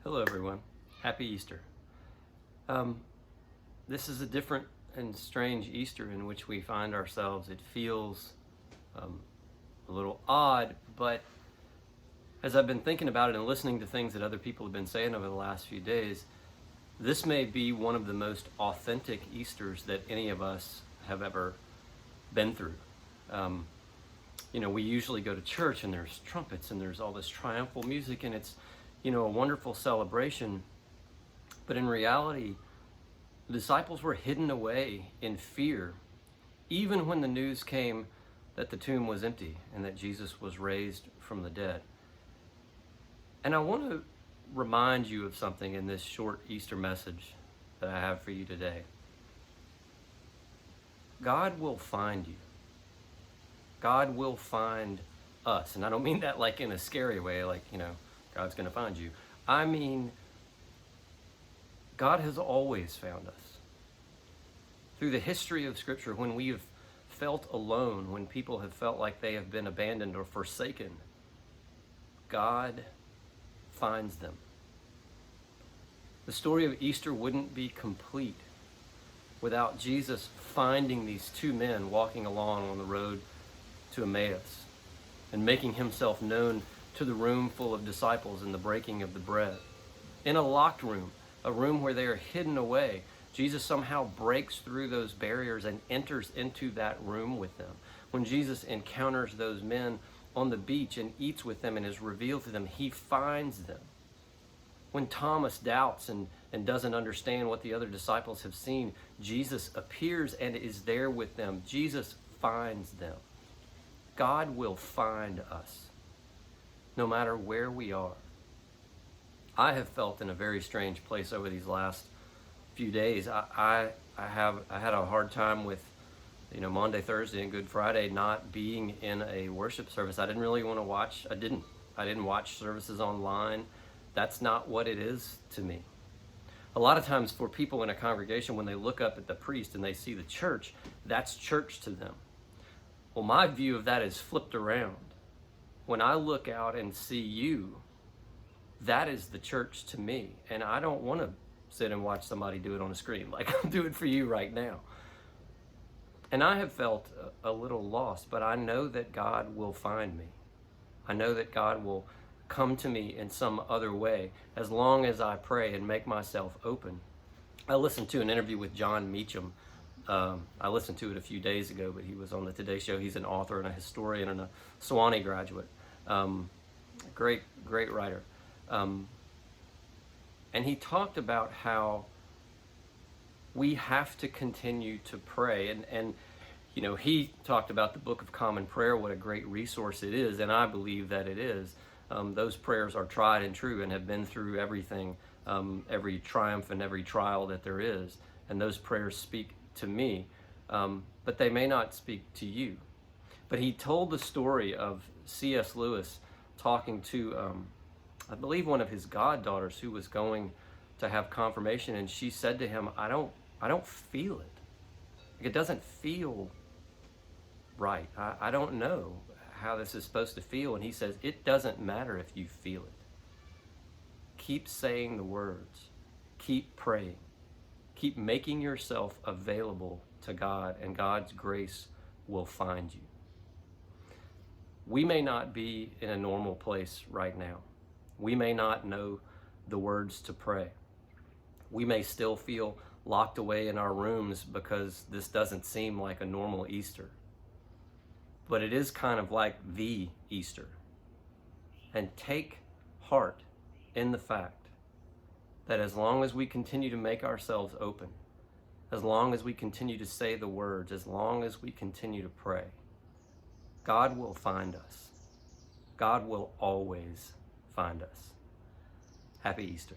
Hello, everyone. Happy Easter. This is a different and strange Easter in which we find ourselves. It feels a little odd, but as I've been thinking about it and listening to things that other people have been saying over the last few days, this may be one of the most authentic Easters that any of us have ever been through. We usually go to church and there's trumpets and there's all this triumphal music and it's, a wonderful celebration. But in reality, the disciples were hidden away in fear, even when the news came that the tomb was empty and that Jesus was raised from the dead. And I want to remind you of something in this short Easter message that I have for you today. God will find you. God will find us. And I don't mean that like in a scary way, like, God's going to find you. I mean, God has always found us. Through the history of Scripture, when we have felt alone, when people have felt like they have been abandoned or forsaken, God finds them. The story of Easter wouldn't be complete without Jesus finding these two men walking along on the road to Emmaus and making himself known to the room full of disciples in the breaking of the bread. In a locked room, a room where they are hidden away, Jesus somehow breaks through those barriers and enters into that room with them. When Jesus encounters those men on the beach and eats with them and is revealed to them, he finds them. When Thomas doubts and doesn't understand what the other disciples have seen, Jesus appears and is there with them. Jesus finds them. God will find us, no matter where we are. I have felt in a very strange place over these last few days. I had a hard time with, Monday, Thursday, and Good Friday not being in a worship service. I didn't really want to watch. I didn't watch services online. That's not what it is to me. A lot of times for people in a congregation, when they look up at the priest and they see the church, that's church to them. Well, my view of that is flipped around. When I look out and see you, that is the church to me. And I don't want to sit and watch somebody do it on a screen like I'm doing for you right now. And I have felt a little lost, but I know that God will find me. I know that God will come to me in some other way as long as I pray and make myself open. I listened to an interview with John Meacham. I listened to it a few days ago, but he was on the Today Show. He's an author and a historian and a Sewanee graduate. Great writer. And he talked about how we have to continue to pray. And he talked about the Book of Common Prayer, what a great resource it is, and I believe that it is. Those prayers are tried and true and have been through everything, every triumph and every trial that there is. And those prayers speak to me, but they may not speak to you. But he told the story of C.S. Lewis talking to, I believe, one of his goddaughters who was going to have confirmation, and she said to him, I don't feel it. It doesn't feel right. I don't know how this is supposed to feel. And he says, it doesn't matter if you feel it. Keep saying the words. Keep praying. Keep making yourself available to God, and God's grace will find you. We may not be in a normal place right now. We may not know the words to pray. We may still feel locked away in our rooms because this doesn't seem like a normal Easter. But it is kind of like the Easter. And take heart in the fact that as long as we continue to make ourselves open, as long as we continue to say the words, as long as we continue to pray, God will find us. God will always find us. Happy Easter.